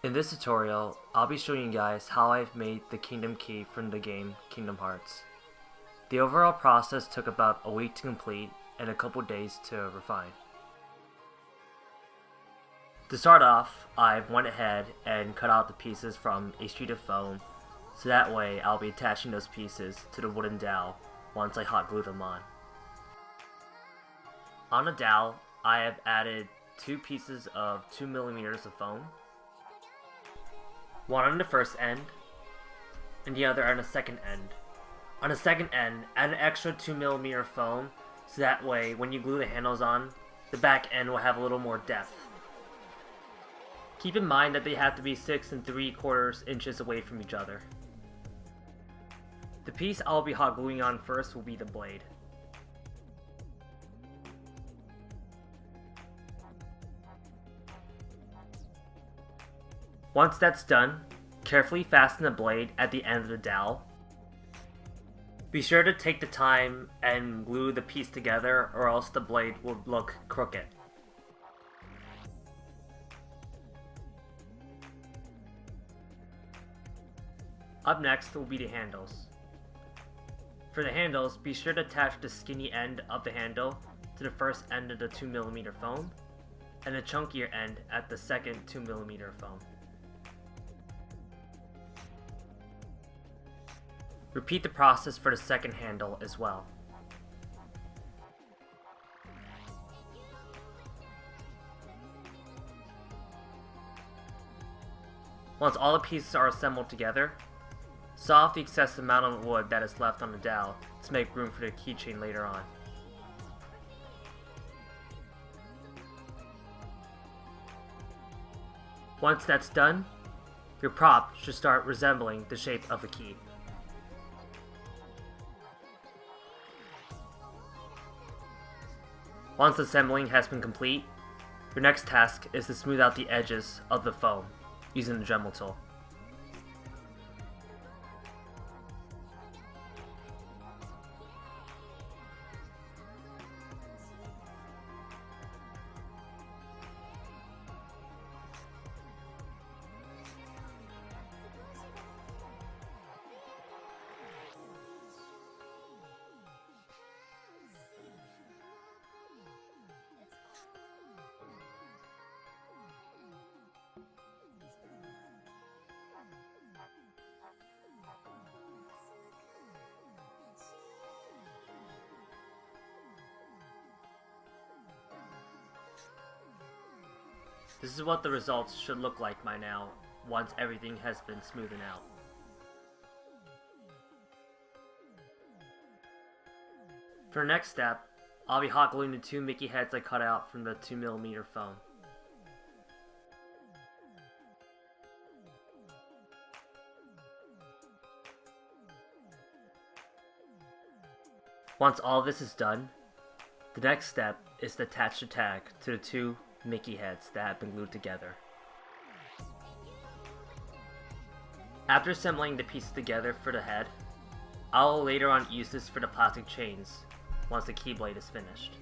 In this tutorial, I'll be showing you guys how I've made the Kingdom Key from the game Kingdom Hearts. The overall process took about a week to complete and a couple days to refine. To start off, I went ahead and cut out the pieces from a sheet of foam, so that way I'll be attaching those pieces to the wooden dowel once I hot glue them on. On the dowel, I have added 2 pieces of 2mm of foam, one on the first end, and the other on the second end. On the second end, add an extra 2mm foam, so that way when you glue the handles on, the back end will have a little more depth. Keep in mind that they have to be 6 3/4 inches away from each other. The piece I'll be hot gluing on first will be the blade. Once that's done, carefully fasten the blade at the end of the dowel. Be sure to take the time and glue the piece together, or else the blade will look crooked. Up next will be the handles. For the handles, be sure to attach the skinny end of the handle to the first end of the 2mm foam, and the chunkier end at the second 2mm foam. Repeat the process for the second handle as well. Once all the pieces are assembled together, saw off the excessive amount of wood that is left on the dowel to make room for the keychain later on. Once that's done, your prop should start resembling the shape of a key. Once assembling has been complete, your next task is to smooth out the edges of the foam using the Dremel tool. This is what the results should look like by now, once everything has been smoothed out. For the next step, I'll be hot gluing the 2 Mickey heads I cut out from the 2mm foam. Once all this is done, the next step is to attach the tag to the 2 Mickey heads that have been glued together. After assembling the pieces together for the head, I'll later on use this for the plastic chains once the keyblade is finished.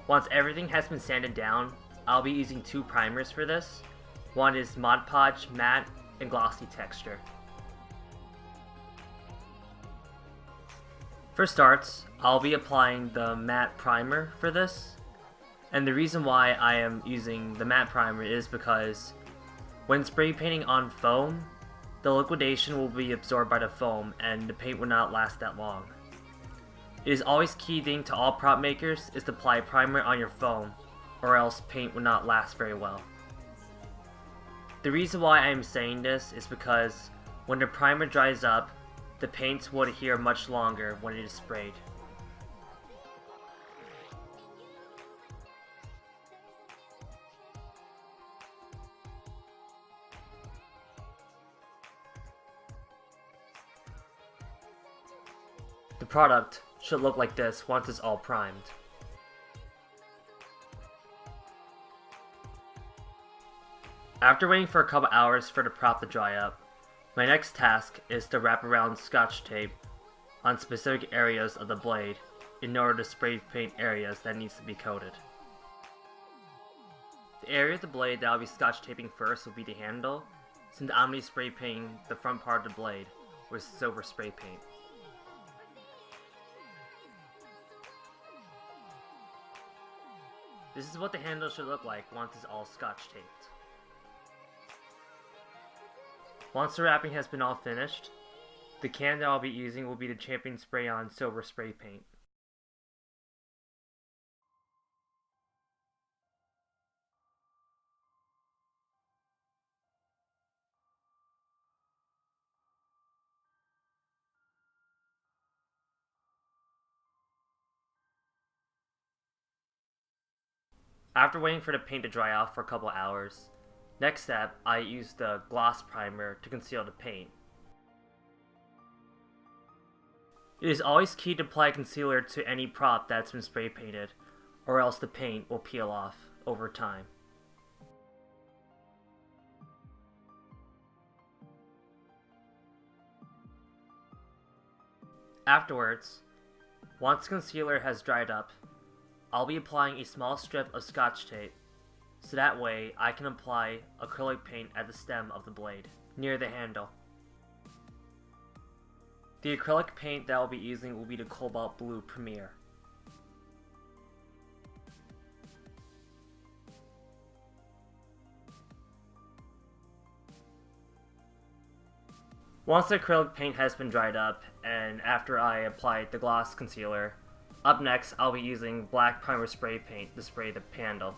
Once everything has been sanded down, I'll be using 2 primers for this. One is Mod Podge Matte and Glossy Texture. For starts, I'll be applying the matte primer for this. And the reason why I am using the matte primer is because when spray painting on foam, the liquidation will be absorbed by the foam and the paint will not last that long. It is always key thing to all prop makers is to apply primer on your foam, or else paint will not last very well. The reason why I am saying this is because when the primer dries up, the paints will adhere much longer when it is sprayed. The product should look like this once it's all primed. After waiting for a couple hours for the prop to dry up, my next task is to wrap around Scotch tape on specific areas of the blade in order to spray paint areas that needs to be coated. The area of the blade that I'll be scotch taping first will be the handle, since I'm going to be spray painting the front part of the blade with silver spray paint. This is what the handle should look like once it's all scotch taped. Once the wrapping has been all finished, the can that I'll be using will be the Champion Spray-On Silver Spray Paint. After waiting for the paint to dry off for a couple hours, next step, I use the gloss primer to conceal the paint. It is always key to apply concealer to any prop that's been spray painted, or else the paint will peel off over time. Afterwards, once concealer has dried up, I'll be applying a small strip of scotch tape, so that way I can apply acrylic paint at the stem of the blade, near the handle. The acrylic paint that I'll be using will be the Cobalt Blue Premier. Once the acrylic paint has been dried up, and after I apply the gloss concealer, up next I'll be using black primer spray paint to spray the handle.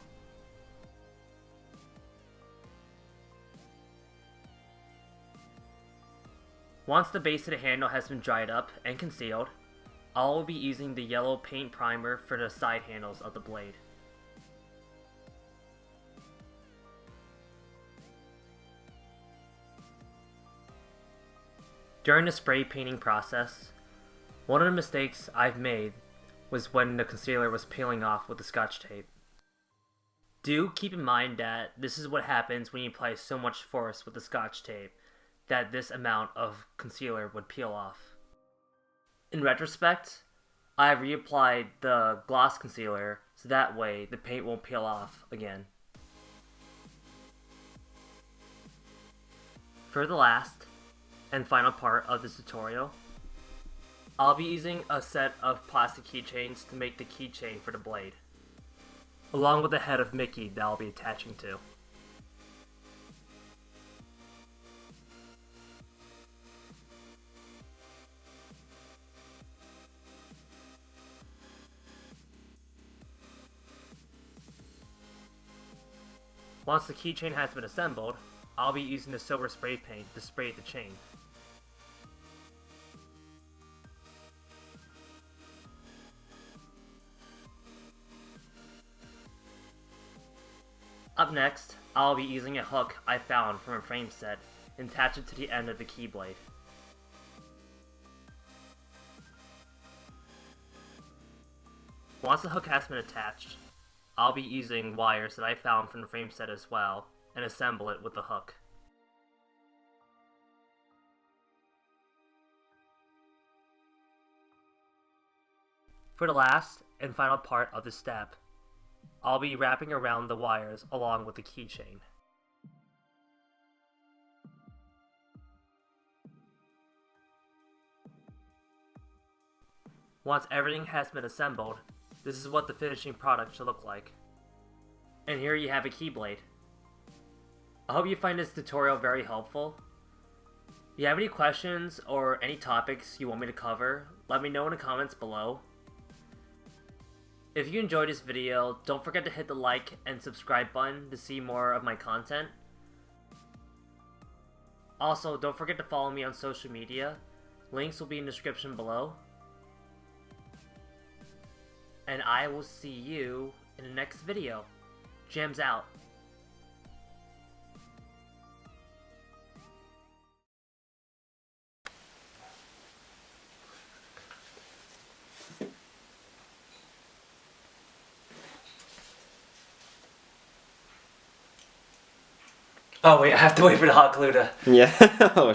Once the base of the handle has been dried up and concealed, I'll be using the yellow paint primer for the side handles of the blade. During the spray painting process, one of the mistakes I've made was when the concealer was peeling off with the scotch tape. Do keep in mind that this is what happens when you apply so much force with the scotch tape that this amount of concealer would peel off. In retrospect, I reapplied the gloss concealer so that way the paint won't peel off again. For the last and final part of this tutorial, I'll be using a set of plastic keychains to make the keychain for the blade, along with the head of Mickey that I'll be attaching to. Once the keychain has been assembled, I'll be using the silver spray paint to spray the chain. Up next, I'll be using a hook I found from a frame set and attach it to the end of the keyblade. Once the hook has been attached, I'll be using wires that I found from the frame set as well and assemble it with the hook. For the last and final part of this step, I'll be wrapping around the wires along with the keychain. Once everything has been assembled, this is what the finishing product should look like. And here you have a keyblade. I hope you find this tutorial very helpful. If you have any questions or any topics you want me to cover, let me know in the comments below. If you enjoyed this video, don't forget to hit the like and subscribe button to see more of my content. Also, don't forget to follow me on social media. Links will be in the description below. And I will see you in the next video. Gems out. Oh wait, I have to wait for the hot glue to... Yeah. Oh,